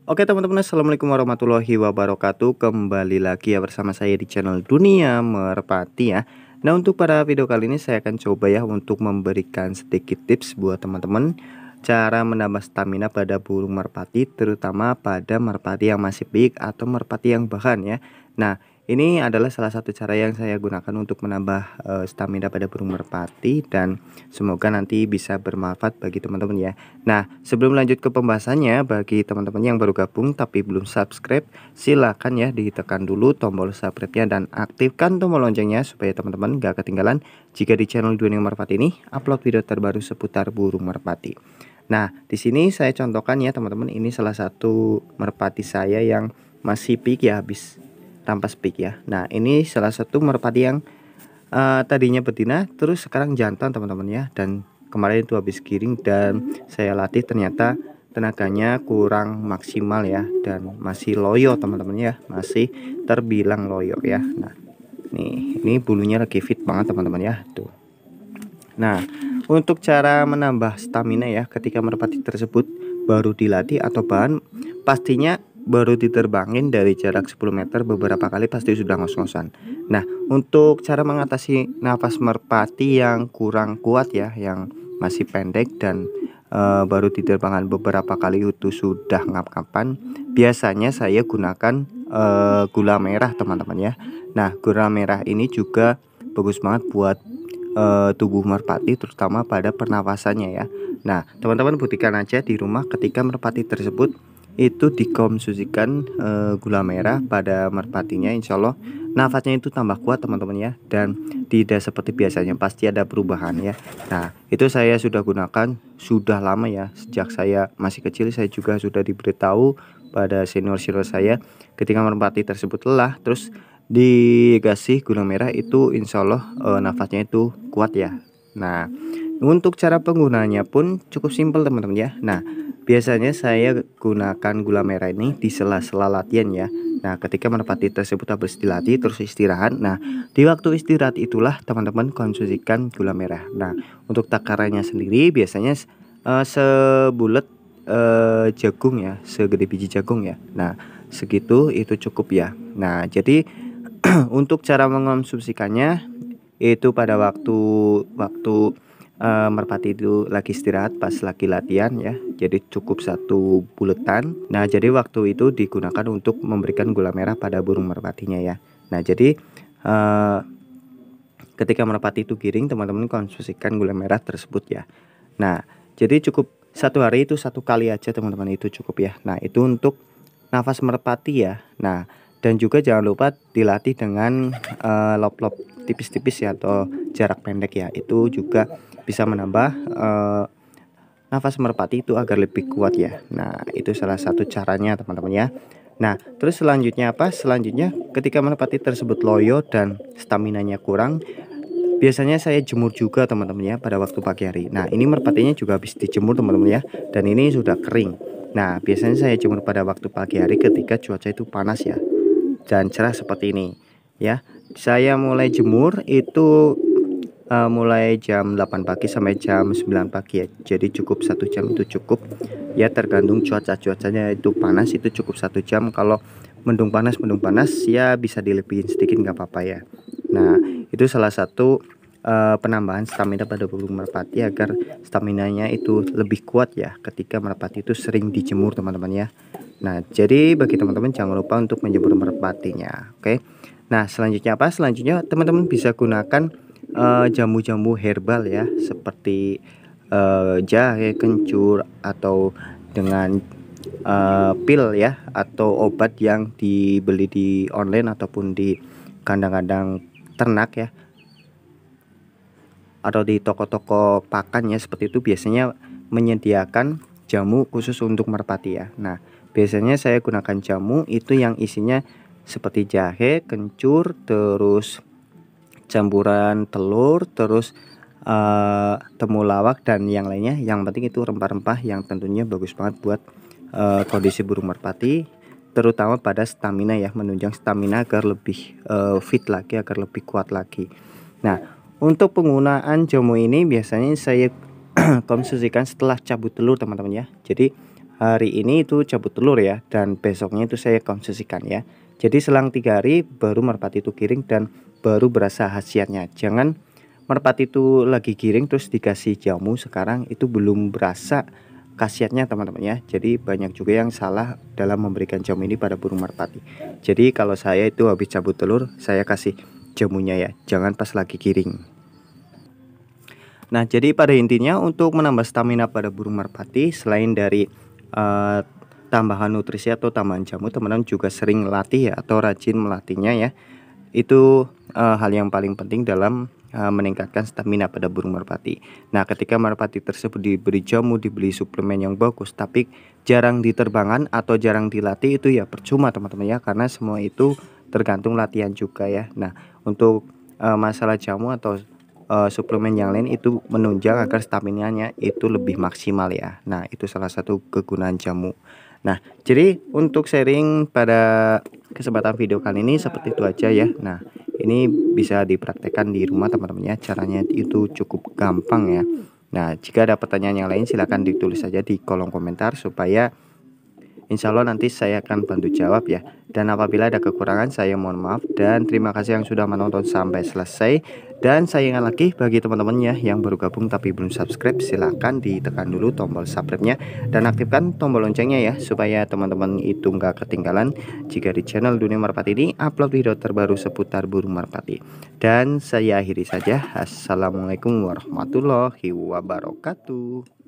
Oke teman-teman, assalamualaikum warahmatullahi wabarakatuh. Kembali lagi ya bersama saya di channel Dunia Merpati ya. Nah, untuk pada video kali ini saya akan coba ya untuk memberikan sedikit tips buat teman-teman cara menambah stamina pada burung merpati, terutama pada merpati yang masih pik atau merpati yang bahan ya. Nah, ini adalah salah satu cara yang saya gunakan untuk menambah stamina pada burung merpati, dan semoga nanti bisa bermanfaat bagi teman-teman ya. Nah, sebelum lanjut ke pembahasannya, bagi teman-teman yang baru gabung tapi belum subscribe, silakan ya ditekan dulu tombol subscribe-nya dan aktifkan tombol loncengnya supaya teman-teman gak ketinggalan jika di channel Dunia Merpati ini upload video terbaru seputar burung merpati. Nah, di sini saya contohkan ya teman-teman, ini salah satu merpati saya yang masih pik ya, habis rampas pik ya. Nah, ini salah satu merpati yang tadinya betina terus sekarang jantan teman-teman ya, dan kemarin itu habis giring dan saya latih, ternyata tenaganya kurang maksimal ya, dan masih loyo teman-teman ya, masih terbilang loyo ya. Nah, ini bulunya lagi fit banget teman-teman ya tuh. Nah, untuk cara menambah stamina ya ketika merpati tersebut baru dilatih atau bahan, pastinya baru diterbangin dari jarak 10 meter beberapa kali pasti sudah ngos-ngosan. Nah, untuk cara mengatasi nafas merpati yang kurang kuat ya, yang masih pendek dan baru diterbangkan beberapa kali itu sudah ngap-ngapan, biasanya saya gunakan gula merah teman-teman ya. Nah, gula merah ini juga bagus banget buat tubuh merpati, terutama pada pernafasannya ya. Nah, teman-teman buktikan aja di rumah ketika merpati tersebut itu dikonsumsikan gula merah pada merpatinya, insya Allah nafasnya itu tambah kuat teman-teman ya, dan tidak seperti biasanya, pasti ada perubahan ya. Nah, itu saya sudah gunakan sudah lama ya, sejak saya masih kecil saya juga sudah diberitahu pada senior-senior saya, ketika merpati tersebut lelah terus dikasih gula merah itu insya Allah nafasnya itu kuat ya. Nah, untuk cara penggunaannya pun cukup simpel teman-teman ya. Nah, biasanya saya gunakan gula merah ini di sela-sela latihan ya. Nah, ketika merpati tersebut habis dilatih terus istirahat, nah di waktu istirahat itulah teman-teman konsumsikan gula merah. Nah, untuk takarannya sendiri biasanya sebulet jagung ya, segede biji jagung ya. Nah, segitu itu cukup ya. Nah, jadi untuk cara mengonsumsikannya itu pada waktu merpati itu lagi istirahat pas lagi latihan ya. Jadi cukup satu buletan. Nah, jadi waktu itu digunakan untuk memberikan gula merah pada burung merpatinya ya. Nah, jadi ketika merpati itu giring, teman-teman konsumsikan gula merah tersebut ya. Nah, jadi cukup satu hari itu satu kali aja teman-teman, itu cukup ya. Nah, itu untuk nafas merpati ya. Nah, dan juga jangan lupa dilatih dengan lop-lop tipis-tipis ya, atau jarak pendek ya. Itu juga bisa menambah nafas merpati itu agar lebih kuat ya. Nah, itu salah satu caranya teman-teman ya. Nah, terus selanjutnya apa? Selanjutnya ketika merpati tersebut loyo dan staminanya kurang, biasanya saya jemur juga teman-teman ya pada waktu pagi hari. Nah, ini merpatinya juga habis dijemur teman-teman ya, dan ini sudah kering. Nah, biasanya saya jemur pada waktu pagi hari ketika cuaca itu panas ya dan cerah seperti ini ya. Saya mulai jemur itu mulai jam 8 pagi sampai jam 9 pagi ya. Jadi cukup 1 jam itu cukup ya, tergantung cuacanya itu panas itu cukup 1 jam. Kalau mendung panas ya bisa dilebihin sedikit nggak apa-apa ya. Nah, itu salah satu penambahan stamina pada burung merpati agar staminanya itu lebih kuat ya ketika merpati itu sering dijemur teman-teman ya. Nah, jadi bagi teman-teman jangan lupa untuk menjemur merpatinya. Oke. Nah, selanjutnya apa? Selanjutnya teman-teman bisa gunakan jamu-jamu herbal ya, seperti jahe, kencur, atau dengan pil ya, atau obat yang dibeli di online ataupun di kandang-kandang ternak ya, atau di toko-toko pakan ya, seperti itu biasanya menyediakan jamu khusus untuk merpati ya. Nah, biasanya saya gunakan jamu itu yang isinya seperti jahe, kencur, terus campuran telur, terus temulawak dan yang lainnya. Yang penting itu rempah-rempah yang tentunya bagus banget buat kondisi burung merpati, terutama pada stamina ya, menunjang stamina agar lebih fit lagi, agar lebih kuat lagi. Nah, untuk penggunaan jamu ini biasanya saya konsumsikan setelah cabut telur teman-teman ya. Jadi hari ini itu cabut telur ya, dan besoknya itu saya konsumsikan ya. Jadi selang 3 hari baru merpati itu giring dan baru berasa khasiatnya. Jangan merpati itu lagi giring terus dikasih jamu sekarang itu belum berasa khasiatnya teman-teman ya. Jadi banyak juga yang salah dalam memberikan jamu ini pada burung merpati. Jadi kalau saya itu habis cabut telur saya kasih jamunya ya, jangan pas lagi giring. Nah, jadi pada intinya untuk menambah stamina pada burung merpati selain dari eh, tambahan nutrisi atau tambahan jamu, teman-teman juga sering latih ya atau rajin melatihnya ya. Itu hal yang paling penting dalam meningkatkan stamina pada burung merpati. Nah, ketika merpati tersebut diberi jamu, dibeli suplemen yang bagus, tapi jarang diterbangkan atau jarang dilatih, itu ya percuma teman-teman ya, karena semua itu tergantung latihan juga ya. Nah, untuk masalah jamu atau suplemen yang lain itu menunjang agar stamina-nya itu lebih maksimal ya. Nah, itu salah satu kegunaan jamu. Nah, jadi untuk sharing pada kesempatan video kali ini seperti itu aja ya. Nah, ini bisa dipraktekkan di rumah teman-teman ya. Caranya itu cukup gampang ya. Nah, jika ada pertanyaan yang lain silahkan ditulis saja di kolom komentar supaya insya Allah nanti saya akan bantu jawab ya. Dan apabila ada kekurangan saya mohon maaf. Dan terima kasih yang sudah menonton sampai selesai. Dan saya ingat lagi bagi teman-teman ya yang baru gabung tapi belum subscribe, silahkan ditekan dulu tombol subscribe-nya dan aktifkan tombol loncengnya ya, supaya teman-teman itu nggak ketinggalan jika di channel Dunia Merpati ini upload video terbaru seputar burung merpati. Dan saya akhiri saja. Assalamualaikum warahmatullahi wabarakatuh.